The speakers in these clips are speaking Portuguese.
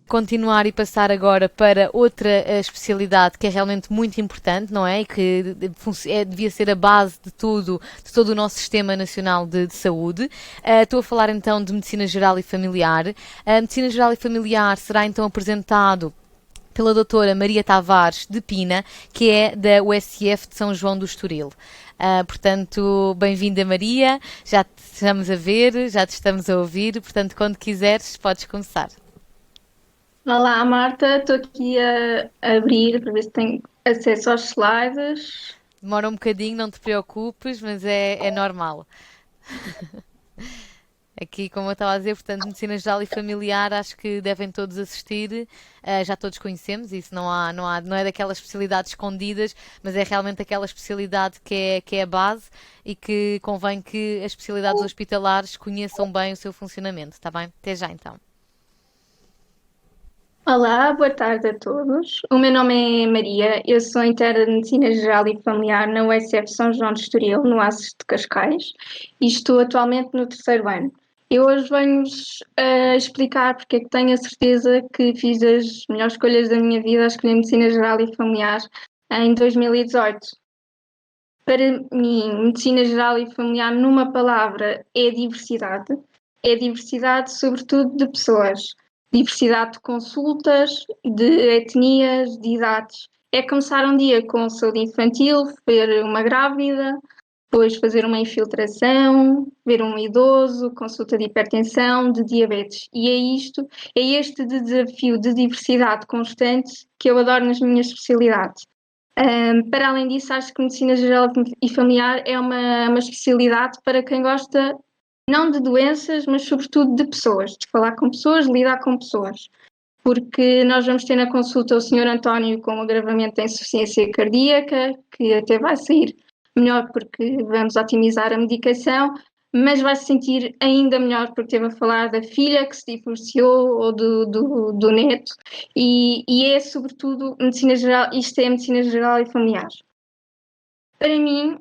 continuar e passar agora para outra especialidade que é realmente muito importante, não é? E que devia ser a base de todo o nosso Sistema Nacional de Saúde. Estou a falar então de Medicina Geral e Familiar. A Medicina Geral e Familiar será então apresentado pela doutora Maria Tavares de Pina, que é da USF de São João do Estoril. Portanto, bem-vinda Maria, já te estamos a ver, já te estamos a ouvir, portanto, quando quiseres, podes começar. Olá, Marta. Estou aqui a abrir para ver se tenho acesso aos slides. Demora um bocadinho, não te preocupes, mas é normal. Aqui, como eu estava a dizer, portanto, medicina geral e familiar, acho que devem todos assistir. Já todos conhecemos, isso não é daquelas especialidades escondidas, mas é realmente aquela especialidade que é a base e que convém que as especialidades hospitalares conheçam bem o seu funcionamento, está bem? Até já então. Olá, boa tarde a todos. O meu nome é Maria, eu sou interna de Medicina Geral e Familiar na USF São João de Estoril, no ACES de Cascais, e estou atualmente no terceiro ano. Eu hoje venho-vos explicar porque é que tenho a certeza que fiz as melhores escolhas da minha vida a escolher Medicina Geral e Familiar em 2018. Para mim, medicina geral e familiar, numa palavra, é diversidade. É diversidade, sobretudo, de pessoas. Diversidade de consultas, de etnias, de idades. É começar um dia com saúde infantil, ver uma grávida, depois fazer uma infiltração, ver um idoso, consulta de hipertensão, de diabetes. E é este desafio de diversidade constante que eu adoro nas minhas especialidades. Para além disso, acho que medicina geral e familiar é uma especialidade para quem gosta não de doenças, mas sobretudo de pessoas, de falar com pessoas, de lidar com pessoas. Porque nós vamos ter na consulta o Senhor António com um agravamento da insuficiência cardíaca, que até vai sair melhor porque vamos otimizar a medicação, mas vai se sentir ainda melhor porque esteve a falar da filha que se divorciou ou do neto, e é sobretudo medicina geral, isto é medicina geral e familiar. Para mim,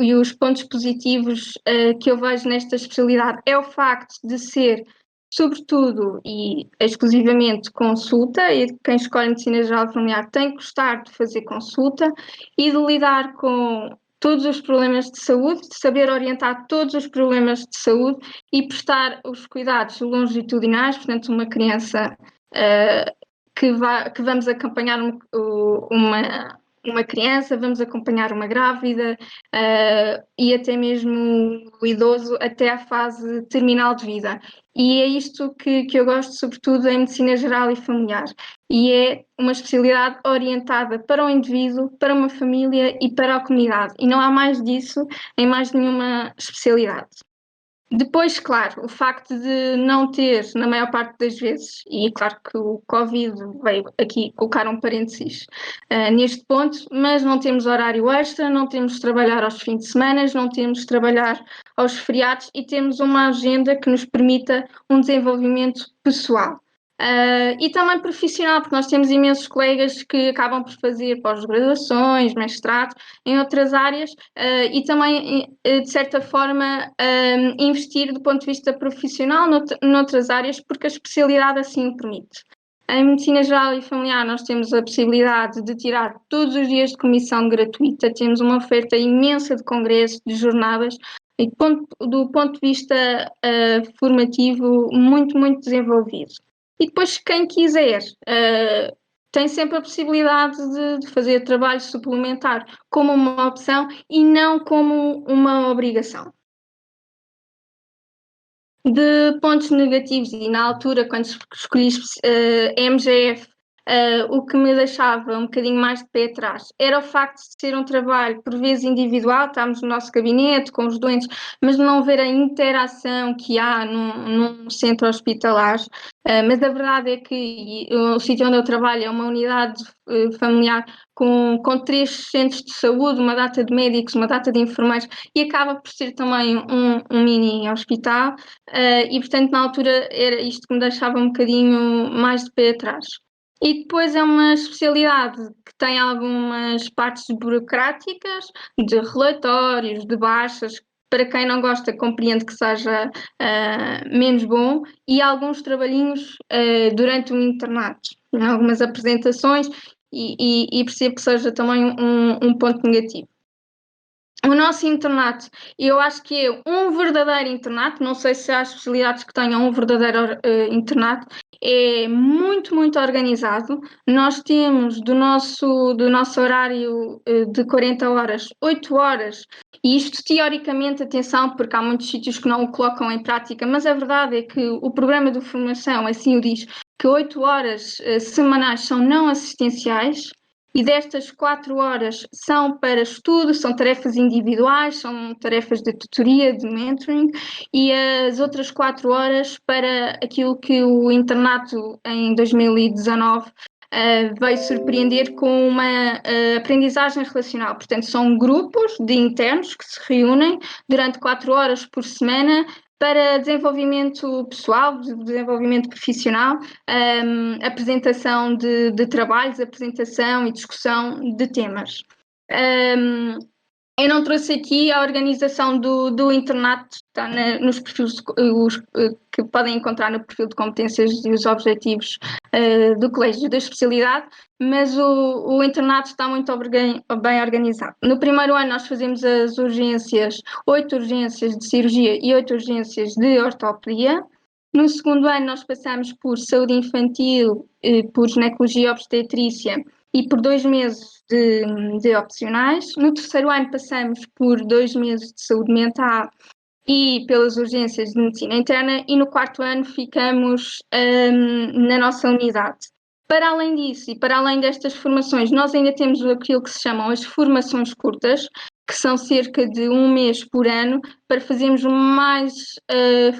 e os pontos positivos que eu vejo nesta especialidade é o facto de ser, sobretudo e exclusivamente, consulta, e quem escolhe medicina geral e familiar tem que gostar de fazer consulta e de lidar com todos os problemas de saúde, de saber orientar todos os problemas de saúde e prestar os cuidados longitudinais, portanto, uma criança que vamos acompanhar uma criança, vamos acompanhar uma grávida e até mesmo o idoso até à fase terminal de vida. E é isto que eu gosto, sobretudo, em medicina geral e familiar. E é uma especialidade orientada para o indivíduo, para uma família e para a comunidade. E não há mais disso em mais nenhuma especialidade. Depois, claro, o facto de não ter, na maior parte das vezes, e claro que o Covid veio aqui colocar um parênteses neste ponto, mas não temos horário extra, não temos de trabalhar aos fins de semana, não temos de trabalhar aos feriados e temos uma agenda que nos permita um desenvolvimento pessoal. E também profissional, porque nós temos imensos colegas que acabam por fazer pós-graduações, mestrado em outras áreas e também, de certa forma, investir do ponto de vista profissional noutras áreas, porque a especialidade assim o permite. Em medicina geral e familiar, nós temos a possibilidade de tirar todos os dias de comissão gratuita, temos uma oferta imensa de congressos, de jornadas, e do ponto de vista formativo, muito, muito desenvolvido. E depois, quem quiser, tem sempre a possibilidade de fazer trabalho suplementar como uma opção e não como uma obrigação. De pontos negativos, e na altura, quando escolhi MGF, o que me deixava um bocadinho mais de pé atrás era o facto de ser um trabalho, por vezes individual, estamos no nosso gabinete com os doentes, mas não ver a interação que há num centro hospitalar. Mas a verdade é que o sítio onde eu trabalho é uma unidade familiar com 3 centros de saúde, uma data de médicos, uma data de enfermeiros, e acaba por ser também um mini hospital. E portanto na altura era isto que me deixava um bocadinho mais de pé atrás. E depois é uma especialidade que tem algumas partes burocráticas, de relatórios, de baixas, para quem não gosta, compreendo que seja menos bom, e alguns trabalhinhos durante o internato, algumas apresentações, e percebo que seja também um ponto negativo. O nosso internato, eu acho que é um verdadeiro internato, não sei se há especialidades que tenham um verdadeiro internato, é muito, muito organizado. Nós temos do nosso horário de 40 horas, 8 horas, e isto teoricamente, atenção, porque há muitos sítios que não o colocam em prática, mas a verdade é que o programa de formação assim o diz, que 8 horas semanais são não assistenciais, e destas 4 horas são para estudo, são tarefas individuais, são tarefas de tutoria, de mentoring, e as outras 4 horas para aquilo que o internato em 2019 veio surpreender com uma aprendizagem relacional. Portanto, são grupos de internos que se reúnem durante 4 horas por semana para desenvolvimento pessoal, desenvolvimento profissional, apresentação de trabalhos, apresentação e discussão de temas. Eu não trouxe aqui a organização do internato, está nos perfis que podem encontrar no perfil de competências e os objetivos do colégio da especialidade, mas o internato está muito bem organizado. No primeiro ano nós fazemos as urgências, 8 urgências de cirurgia e 8 urgências de ortopedia. No segundo ano nós passamos por saúde infantil, por ginecologia e obstetrícia e por 2 meses de opcionais. No terceiro ano passamos por 2 meses de saúde mental e pelas urgências de medicina interna, e no quarto ano ficamos na nossa unidade. Para além disso e para além destas formações, nós ainda temos aquilo que se chamam as formações curtas, que são cerca de 1 mês por ano, para fazermos mais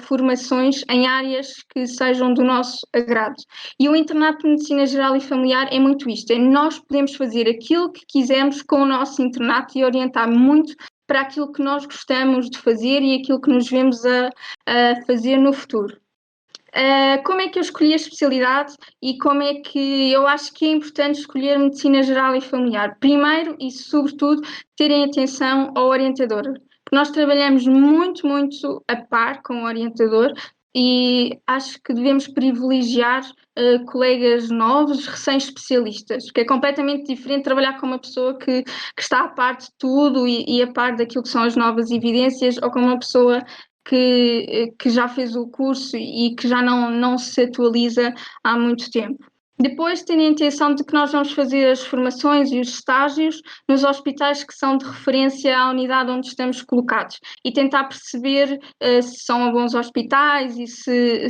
formações em áreas que sejam do nosso agrado. E o internato de medicina geral e familiar é muito isto, é nós podemos fazer aquilo que quisermos com o nosso internato e orientar muito para aquilo que nós gostamos de fazer e aquilo que nos vemos a fazer no futuro. Como é que eu escolhi a especialidade e como é que eu acho que é importante escolher medicina geral e familiar? Primeiro e sobretudo, terem atenção ao orientador, porque nós trabalhamos muito, muito a par com o orientador e acho que devemos privilegiar colegas novos, recém-especialistas, que é completamente diferente trabalhar com uma pessoa que está a par de tudo e a par daquilo que são as novas evidências, ou com uma pessoa que já fez o curso e que já não se atualiza há muito tempo. Depois, tendo a intenção de que nós vamos fazer as formações e os estágios nos hospitais que são de referência à unidade onde estamos colocados e tentar perceber se são bons hospitais e se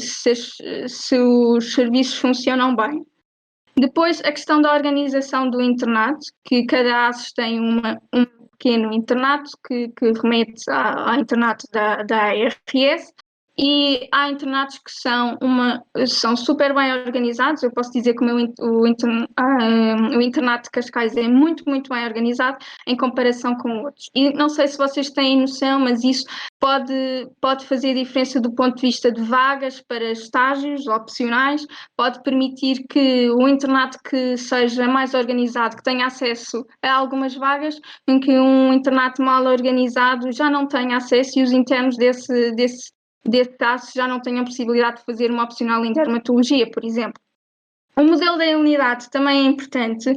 os serviços funcionam bem. Depois, a questão da organização do internato, que cada ASES tem um pequeno internato que remete ao internato da ARS, e há internatos que são super bem organizados. Eu posso dizer que o internato de Cascais é muito, muito bem organizado em comparação com outros. E não sei se vocês têm noção, mas isso pode fazer diferença do ponto de vista de vagas para estágios opcionais, pode permitir que o internato que seja mais organizado, que tenha acesso a algumas vagas, em que um internato mal organizado já não tenha acesso e os internos desse caso já não tenham possibilidade de fazer uma opcional em dermatologia, por exemplo. O modelo da unidade também é importante,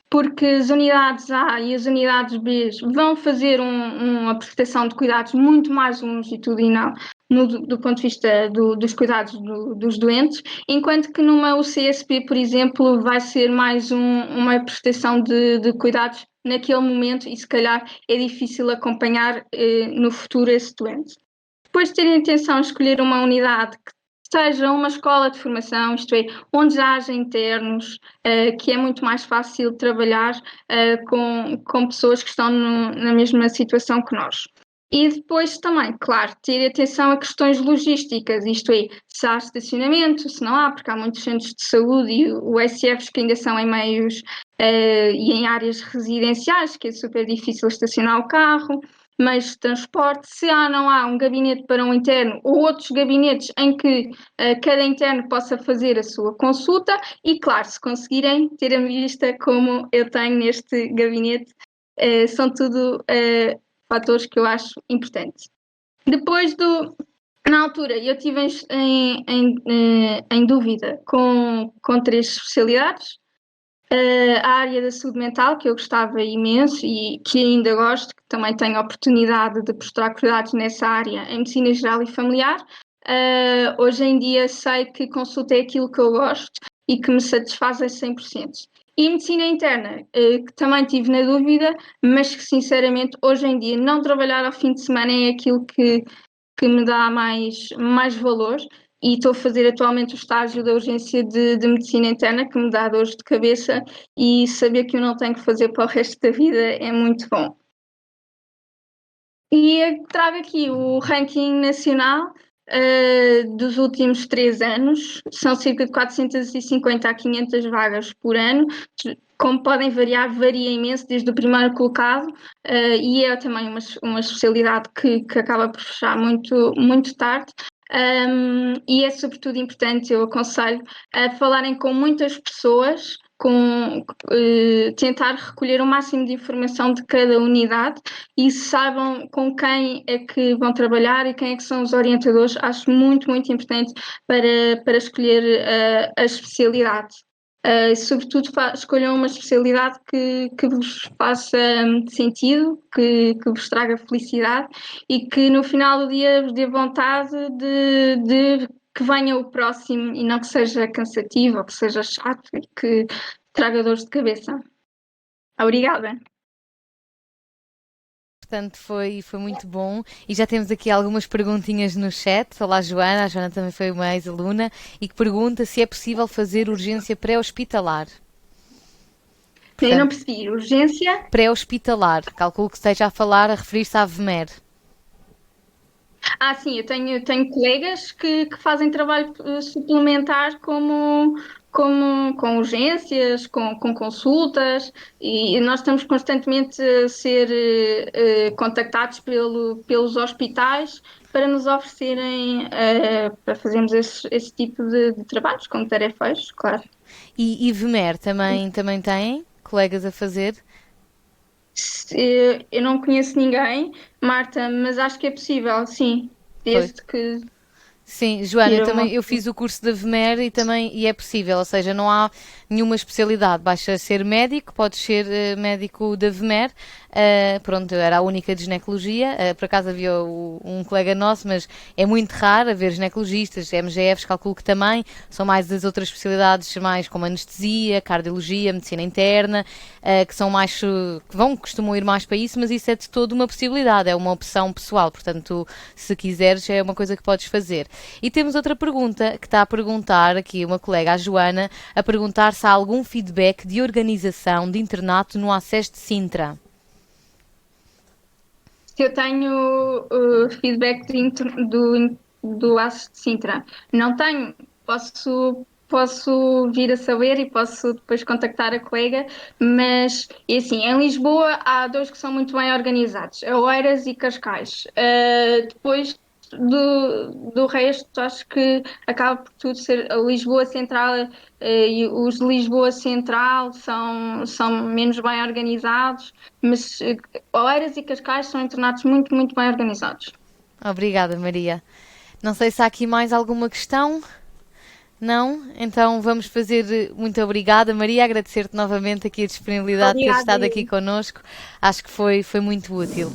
porque as unidades A e as unidades B vão fazer uma prestação de cuidados muito mais longitudinal do ponto de vista dos cuidados dos doentes, enquanto que numa UCSP, por exemplo, vai ser mais uma prestação de cuidados naquele momento e se calhar é difícil acompanhar no futuro esse doente. Depois de terem intenção de escolher uma unidade que seja uma escola de formação, isto é, onde já haja internos, que é muito mais fácil trabalhar com pessoas que estão na mesma situação que nós. E depois também, claro, ter atenção a questões logísticas, isto é, se há estacionamento, se não há, porque há muitos centros de saúde e USFs que ainda são em meios e em áreas residenciais, que é super difícil estacionar o carro. Meios de transporte, se não há um gabinete para um interno ou outros gabinetes em que cada interno possa fazer a sua consulta e, claro, se conseguirem ter a vista como eu tenho neste gabinete, são tudo fatores que eu acho importantes. Depois do. Na altura, eu estive em dúvida com três especialidades. A área da saúde mental, que eu gostava imenso e que ainda gosto, que também tenho a oportunidade de prestar cuidados nessa área em medicina geral e familiar. Hoje em dia sei que consulta é aquilo que eu gosto e que me satisfaz a 100%. E medicina interna, que também tive na dúvida, mas que sinceramente hoje em dia não trabalhar ao fim de semana é aquilo que me dá mais valor e estou a fazer atualmente o estágio da urgência de medicina interna, que me dá dores de cabeça e saber que eu não tenho que fazer para o resto da vida é muito bom. E trago aqui o ranking nacional dos últimos 3 anos, são cerca de 450 a 500 vagas por ano, como podem variar, varia imenso desde o primeiro colocado, e é também uma especialidade que acaba por fechar muito tarde. E é sobretudo importante, eu aconselho a falarem com muitas pessoas, tentar recolher o máximo de informação de cada unidade e saibam com quem é que vão trabalhar e quem é que são os orientadores. Acho muito importante para escolher a especialidade. Sobretudo escolham uma especialidade que vos faça sentido, que vos traga felicidade e que no final do dia vos dê vontade de que venha o próximo e não que seja cansativo ou que seja chato e que traga dores de cabeça. Obrigada. Portanto, foi muito bom. E já temos aqui algumas perguntinhas no chat. Olá, Joana. A Joana também foi uma ex-aluna e que pergunta se é possível fazer urgência pré-hospitalar. Eu não Portanto, percebi. Urgência? pré-hospitalar. Calculo que esteja a falar, a referir-se à VMER. Sim, eu tenho colegas que fazem trabalho suplementar com urgências, com consultas, e nós estamos constantemente a ser contactados pelos hospitais para nos oferecerem, para fazermos esse tipo de trabalhos, como tarefeiros, claro. E VMER também têm colegas a fazer? Eu não conheço ninguém, Marta, mas acho que é possível, sim, Pois. desde que Sim, Joana, tira uma. eu fiz o curso da VMER e é possível, ou seja, não há nenhuma especialidade, basta ser médico, podes ser médico da VMER, pronto, eu era a única de ginecologia, por acaso havia um colega nosso, mas é muito raro haver ginecologistas, MGFs, calculo que também, são mais as outras especialidades, mais como anestesia, cardiologia, medicina interna, que são mais, costumam ir mais para isso, mas isso é de todo uma possibilidade, é uma opção pessoal, portanto, se quiseres, é uma coisa que podes fazer. E temos outra pergunta que está a perguntar aqui uma colega, a Joana, a perguntar se há algum feedback de organização de internato no ACES de Sintra. Se eu tenho feedback do ACES de Sintra, não tenho, posso vir a saber e posso depois contactar a colega, mas é assim, em Lisboa há dois que são muito bem organizados, Oeiras e Cascais. Depois do resto, acho que acaba por tudo ser a Lisboa Central, e os de Lisboa Central são menos bem organizados, mas Oeiras e Cascais são internatos muito bem organizados. Obrigada, Maria. Não sei se há aqui mais alguma questão. Não? Então vamos fazer. Muito obrigada, Maria. Agradecer-te novamente aqui a disponibilidade de teres Obrigada, estado aqui eu. connosco. Acho que foi muito útil.